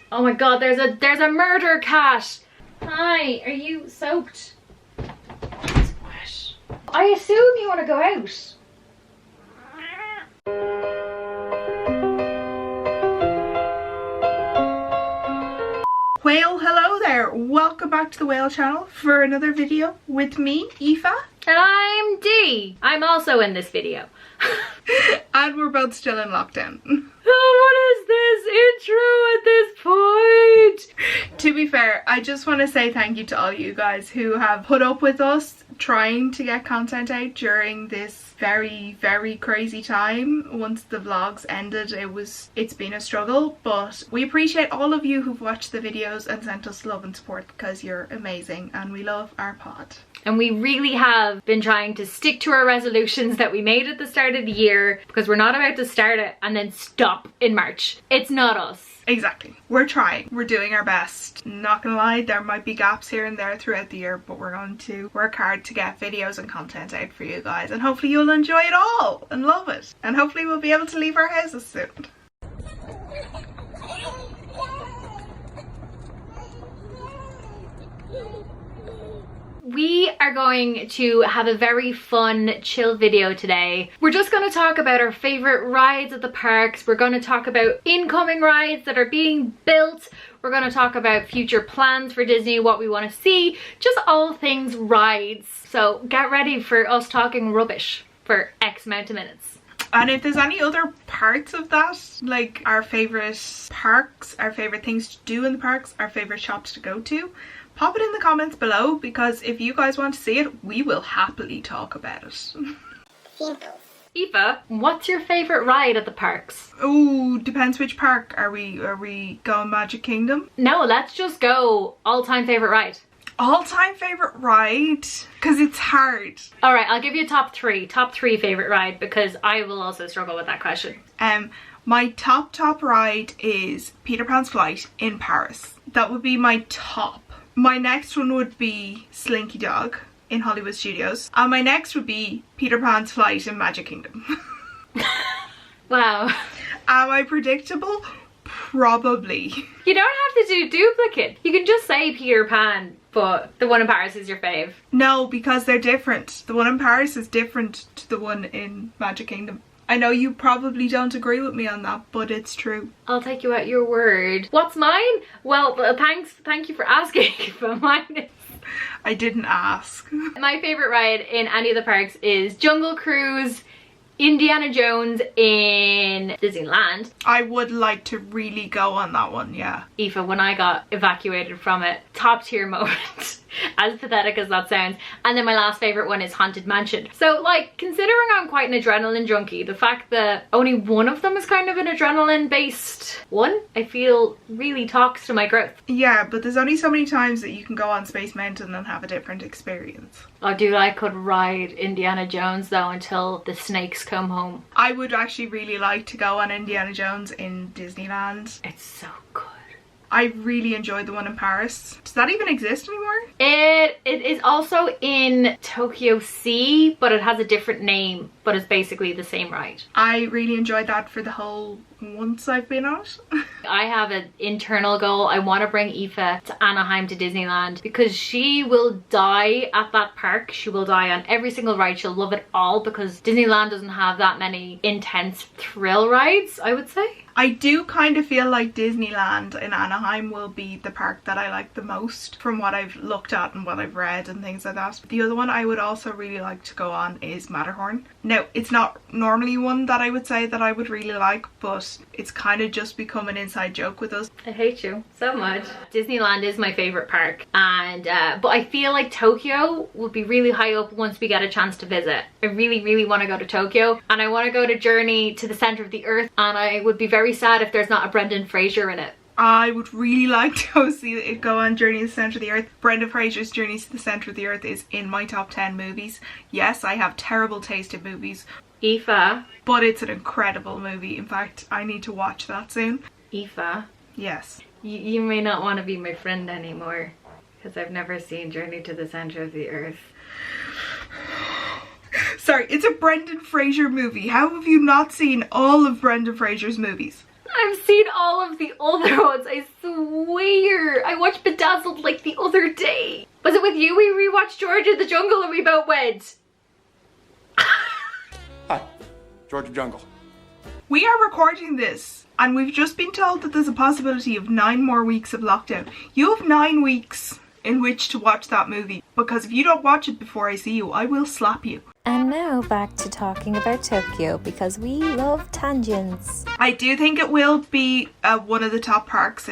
Oh my god, there's a murder cat. Hi, are you soaked? It's wet. I assume you want to go out. Whale, hello there. Welcome back to the Whale channel for another video with me, Aoife. And I'm Dee. I'm also in this video. And we're both still in lockdown. Oh, what is this intro at this point? To be fair, I just want to say thank you to all you guys who have put up with us trying to get content out during this very crazy time. Once the vlogs ended, it's been a struggle, but we appreciate all of you who've watched the videos and sent us love and support because you're amazing and we love our pod. And we really have been trying to stick to our resolutions that we made at the start of the year, because we're not about to start it and then stop in March. It's not us. Exactly. We're trying. We're doing our best. Not gonna lie, there might be gaps here and there throughout the year, but we're going to work hard to get videos and content out for you guys, and hopefully you'll enjoy it all and love it. And hopefully we'll be able to leave our houses soon. We are going to have a very fun, chill video today. We're just going to talk about our favorite rides at the parks. We're going to talk about incoming rides that are being built. We're going to talk about future plans for Disney, what we want to see, just all things rides. So get ready for us talking rubbish for X amount of minutes. And if there's any other parts of that, like our favourite parks, our favourite things to do in the parks, our favourite shops to go to, pop it in the comments below, because if you guys want to see it, we will happily talk about it. Simple. Aoife, what's your favourite ride at the parks? Oh, depends which park. Are we going Magic Kingdom? No, let's just go all-time favourite ride. All-time favourite ride? Because it's hard. Alright, I'll give you top three favourite ride, because I will also struggle with that question. My top ride is Peter Pan's Flight in Paris. That would be my top. My next one would be Slinky Dog in Hollywood Studios. And my next would be Peter Pan's Flight in Magic Kingdom. Wow. Am I predictable? Probably. You don't have to do duplicate. You can just say Peter Pan, but the one in Paris is your fave. No, because they're different. The one in Paris is different to the one in Magic Kingdom. I know you probably don't agree with me on that, but it's true. I'll take you at your word. What's mine? Well, thank you for asking, but mine is... I didn't ask. My favourite ride in any of the parks is Jungle Cruise, Indiana Jones in Disneyland. I would like to really go on that one, yeah. Aoife, when I got evacuated from it, top tier moment. As pathetic as that sounds. And then my last favourite one is Haunted Mansion. So like, considering I'm quite an adrenaline junkie, the fact that only one of them is kind of an adrenaline based one, I feel really talks to my growth. Yeah, but there's only so many times that you can go on Space Mountain and have a different experience. Oh dude, I could ride Indiana Jones though until the snakes come home. I would actually really like to go on Indiana Jones in Disneyland. It's so good. I really enjoyed the one in Paris. Does that even exist anymore? It is also in Tokyo Sea, but it has a different name, but it's basically the same ride. I really enjoyed that for the whole once I've been on it. I have an internal goal. I want to bring Aoife to Anaheim to Disneyland, because she will die at that park. She will die on every single ride. She'll love it all, because Disneyland doesn't have that many intense thrill rides, I would say. I do kind of feel like Disneyland in Anaheim will be the park that I like the most from what I've looked at and what I've read and things like that. The other one I would also really like to go on is Matterhorn. Now, it's not normally one that I would say that I would really like, but it's kind of just become an inside joke with us. I hate you so much. Disneyland is my favorite park, and but I feel like Tokyo will be really high up once we get a chance to visit. I really want to go to Tokyo, and I want to go to Journey to the Center of the Earth, and I would be very sad if there's not a Brendan Fraser in it. I would really like to go see it go on Journey to the Center of the Earth. Brendan Fraser's Journey to the Center of the Earth is in my top 10 movies. Yes, I have terrible taste in movies. Aoife. But it's an incredible movie. In fact, I need to watch that soon. Aoife. Yes. You may not want to be my friend anymore, because I've never seen Journey to the Center of the Earth. Sorry, it's a Brendan Fraser movie. How have you not seen all of Brendan Fraser's movies? I've seen all of the older ones, I swear. cancelled like the other day. Was it with you we rewatched George of the Jungle and we both went? Hi, George of Jungle. We are recording this and we've just been told that there's a possibility of 9 more weeks of lockdown. You have 9 weeks in which to watch that movie, because if you don't watch it before I see you, I will slap you. And now back to talking about Tokyo, because we love tangents. I do think it will be one of the top parks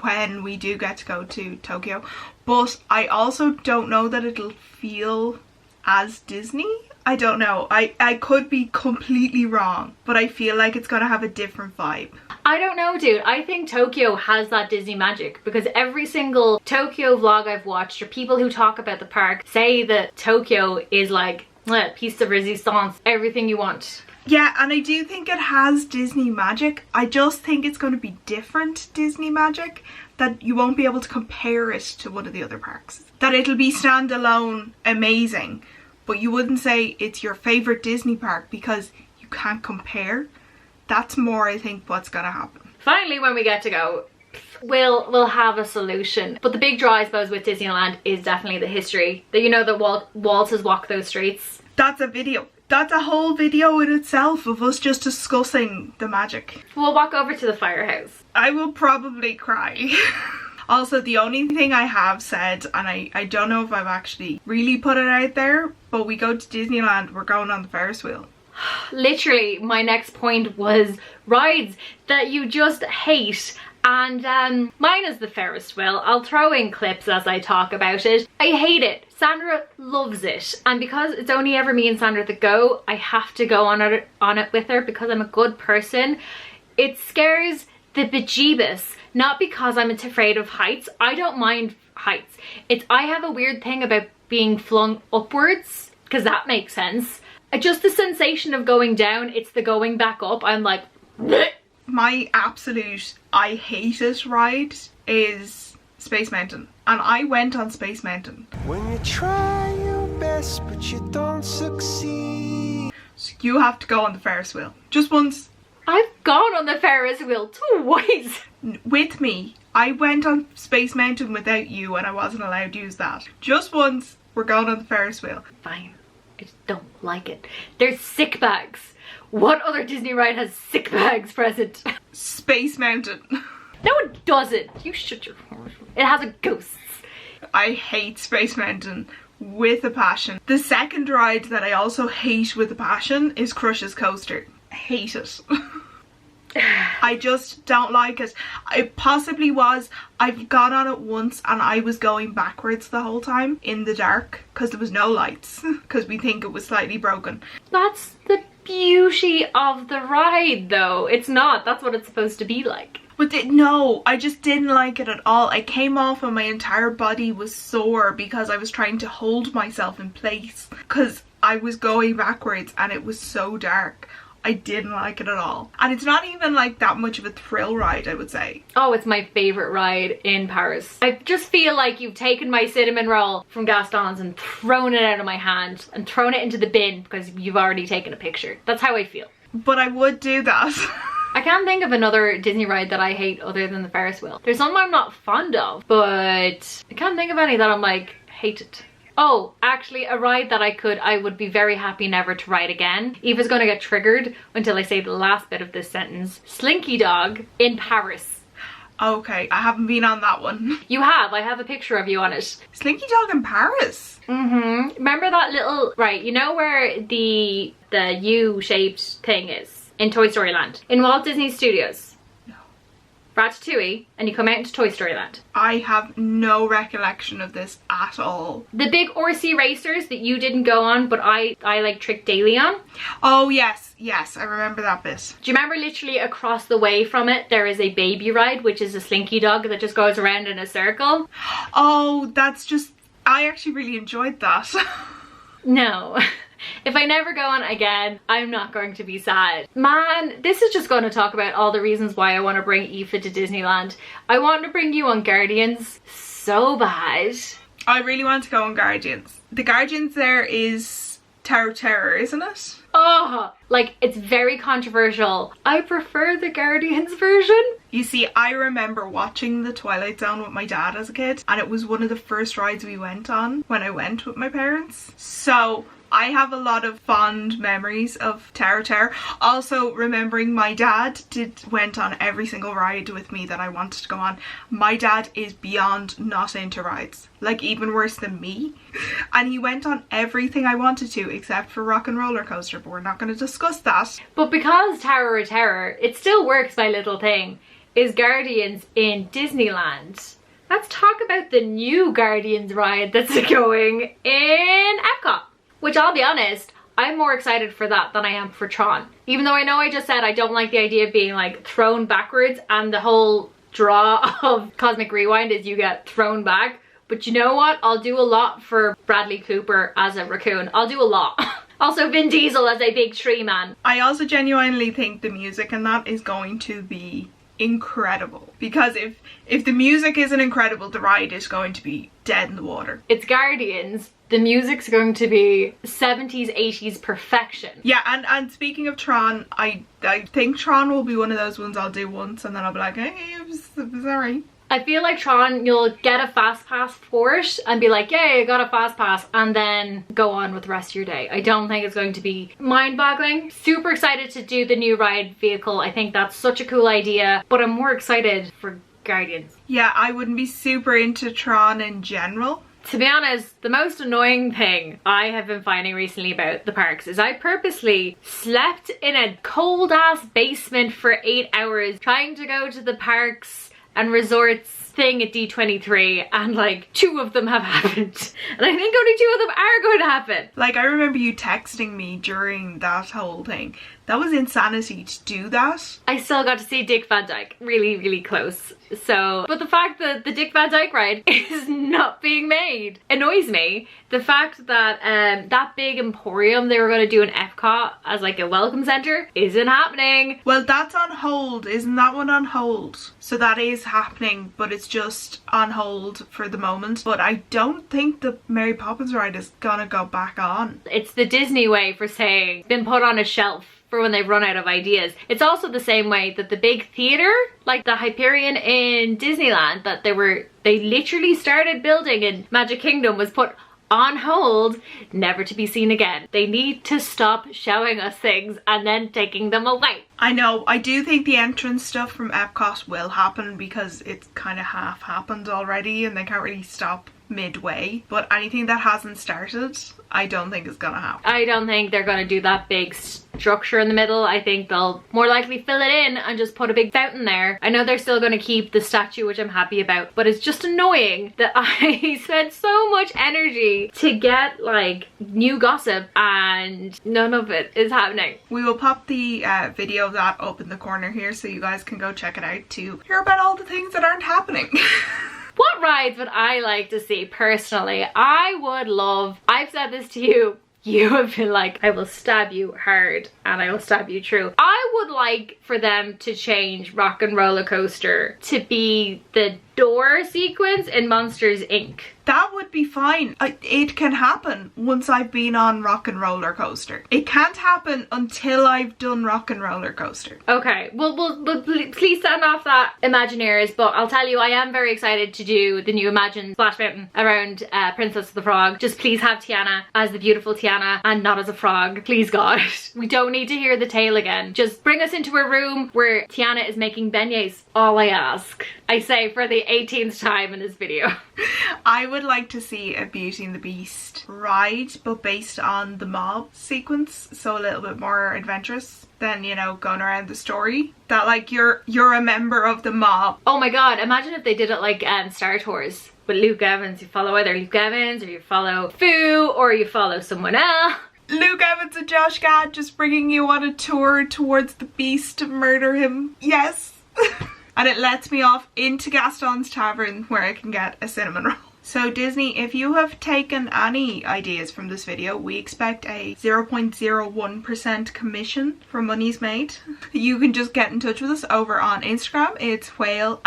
when we do get to go to Tokyo, but I also don't know that it'll feel as Disney. I don't know. I could be completely wrong, but I feel like it's going to have a different vibe. I don't know, dude. I think Tokyo has that Disney magic, because every single Tokyo vlog I've watched, or people who talk about the park, say that Tokyo is like a piece of resistance, everything you want. Yeah, and I do think it has Disney magic. I just think it's going to be different Disney magic, that you won't be able to compare it to one of the other parks. That it'll be standalone amazing, but you wouldn't say it's your favourite Disney park because you can't compare. That's more, I think, what's going to happen. Finally, when we get to go, we'll have a solution. But the big draw, I suppose, with Disneyland is definitely the history. That, you know, that Walt has walked those streets. That's a video. That's a whole video in itself of us just discussing the magic. We'll walk over to the firehouse. I will probably cry. Also, the only thing I have said, and I don't know if I've actually really put it out there, but we go to Disneyland, we're going on the Ferris wheel. Literally, my next point was rides that you just hate. And mine is the Ferris wheel. I'll throw in clips as I talk about it. I hate it. Sandra loves it. And because it's only ever me and Sandra that go, I have to go on it with her because I'm a good person. It scares the bejeebus. Not because I'm afraid of heights. I don't mind heights. I have a weird thing about being flung upwards, because that makes sense. Just the sensation of going down, it's the going back up. I'm like, bleh. My absolute I hate it ride is Space Mountain. And I went on Space Mountain. When you try your best but you don't succeed. So you have to go on the Ferris wheel. Just once. I've gone on the Ferris wheel twice. With me. I went on Space Mountain without you and I wasn't allowed to use that. Just once, we're going on the Ferris wheel. Fine. I just don't like it. There's sick bags. What other Disney ride has sick bags present? Space Mountain. No, it doesn't. You shut your horse. It has a ghosts. I hate Space Mountain with a passion. The second ride that I also hate with a passion is Crush's Coaster. I hate it. I just don't like it. It possibly was. I've gone on it once and I was going backwards the whole time in the dark because there was no lights because we think it was slightly broken. That's the beauty of the ride though. It's not. That's what it's supposed to be like. But no, I just didn't like it at all. I came off and my entire body was sore because I was trying to hold myself in place because I was going backwards and it was so dark. I didn't like it at all. And it's not even like that much of a thrill ride, I would say. Oh, it's my favorite ride in Paris. I just feel like you've taken my cinnamon roll from Gaston's and thrown it out of my hand and thrown it into the bin because you've already taken a picture. That's how I feel. But I would do that. I can't think of another Disney ride that I hate other than the Ferris wheel. There's some I'm not fond of, but I can't think of any that I'm like, hate it. Oh, actually a ride that I would be very happy never to ride again. Eva's gonna get triggered until I say the last bit of this sentence. Slinky Dog in Paris. Okay, I haven't been on that one. You have, I have a picture of you on it. Slinky Dog in Paris? Mm-hmm. Remember that little, right, you know where the U-shaped thing is? In Toy Story Land. In Walt Disney Studios. Ratatouille, and you come out into Toy Story Land. I have no recollection of this at all. The big RC racers that you didn't go on, but I like tricked Daly on. Oh yes, I remember that bit. Do you remember literally across the way from it, there is a baby ride, which is a Slinky Dog that just goes around in a circle? Oh, that's just, I actually really enjoyed that. No. If I never go on again, I'm not going to be sad. Man, this is just going to talk about all the reasons why I want to bring Aoife to Disneyland. I want to bring you on Guardians so bad. I really want to go on Guardians. The Guardians there is Tower of Terror, isn't it? Oh, like, it's very controversial. I prefer the Guardians version. You see, I remember watching the Twilight Zone with my dad as a kid, and it was one of the first rides we went on when I went with my parents. So I have a lot of fond memories of Tower Terror. Also, remembering my dad went on every single ride with me that I wanted to go on. My dad is beyond not into rides, like even worse than me. And he went on everything I wanted to except for Rock and Roller Coaster, but we're not going to discuss that. But because Tower of Terror, it still works, my little thing, is Guardians in Disneyland. Let's talk about the new Guardians ride that's going in Epcot. Which, I'll be honest, I'm more excited for that than I am for Tron. Even though I know I just said I don't like the idea of being like thrown backwards, and the whole draw of Cosmic Rewind is you get thrown back. But you know what? I'll do a lot for Bradley Cooper as a raccoon. I'll do a lot. Also Vin Diesel as a big tree man. I also genuinely think the music in that is going to be incredible, because if the music isn't incredible, the ride is going to be dead in the water. It's Guardians. The music's going to be 70s, 80s perfection. Yeah, and speaking of Tron, I think Tron will be one of those ones I'll do once and then I'll be like, hey, it was alright. I feel like Tron, you'll get a fast pass for it and be like, yay, I got a fast pass, and then go on with the rest of your day. I don't think it's going to be mind-boggling. Super excited to do the new ride vehicle. I think that's such a cool idea, but I'm more excited for Guardians. Yeah, I wouldn't be super into Tron in general. To be honest, the most annoying thing I have been finding recently about the parks is I purposely slept in a cold ass basement for 8 hours trying to go to the parks and resorts thing at D23, and like 2 of them have happened, and I think only 2 of them are going to happen. Like, I remember you texting me during that whole thing. That was insanity to do that. I still got to see Dick Van Dyke really, really close. So, but the fact that the Dick Van Dyke ride is not being made annoys me. The fact that that big emporium they were going to do in Epcot as like a welcome center isn't happening. Well, that's on hold. Isn't that one on hold? So that is happening, but it's just on hold for the moment. But I don't think the Mary Poppins ride is gonna go back on. It's the Disney way for saying it's been put on a shelf for when they've run out of ideas. It's also the same way that the big theater, like the Hyperion in Disneyland, that they literally started building in Magic Kingdom, was put on hold, never to be seen again. They need to stop showing us things and then taking them away. I know, I do think the entrance stuff from Epcot will happen because it's kind of half happened already and they can't really stop midway, but anything that hasn't started, I don't think is gonna happen. I don't think they're gonna do that big structure in the middle. I think they'll more likely fill it in and just put a big fountain there. I know they're still gonna keep the statue, which I'm happy about, but it's just annoying that I spent so much energy to get like new gossip and none of it is happening. We will pop the video of that up in the corner here so you guys can go check it out to hear about all the things that aren't happening. What rides would I like to see personally? I would love, I've said this to you, you have been like, I will stab you hard and I will stab you true. I would like for them to change Rock and Roller Coaster to be the door sequence in Monsters Inc. That would be fine. It can happen once I've been on Rock and Roller Coaster. It can't happen until I've done Rock and Roller Coaster. Okay, well please send off that Imagineers, but I'll tell you, I am very excited to do the new Imagine Splash Mountain around Princess of the Frog. Just please have Tiana as the beautiful Tiana and not as a frog. Please God. We don't need to hear the tale again. Just bring us into a room where Tiana is making beignets. All I ask. I say for the 18th time in this video. I would like to see a Beauty and the Beast ride, but based on the mob sequence, so a little bit more adventurous than, you know, going around the story. That like you're a member of the mob. Oh my god, imagine if they did it like Star Tours with Luke Evans. You follow either Luke Evans or you follow Fu or you follow someone else. Luke Evans and Josh Gad just bringing you on a tour towards the Beast to murder him. Yes. And it lets me off into Gaston's Tavern where I can get a cinnamon roll. So Disney, if you have taken any ideas from this video, we expect a 0.01% commission for monies made. You can just get in touch with us over on Instagram. It's @whale_pod_.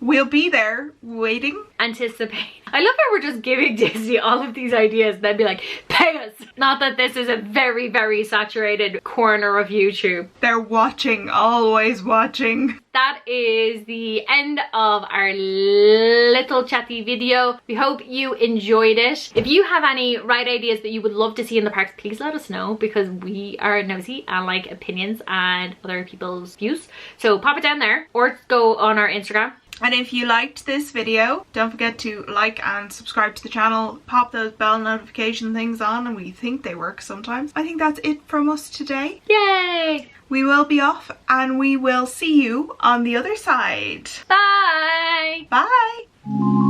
We'll be there waiting. Anticipate. I love how we're just giving Disney all of these ideas and then be like, pay us. Not that this is a very, very saturated corner of YouTube. They're watching, always watching. That is the end of our little chatty video. We hope you enjoyed it. If you have any ride ideas that you would love to see in the parks, please let us know, because we are nosy and like opinions and other people's views. So pop it down there or go on our Instagram. And if you liked this video, don't forget to like and subscribe to the channel. Pop those bell notification things on, and we think they work sometimes. I think that's it from us today. Yay! We will be off and we will see you on the other side. Bye! Bye!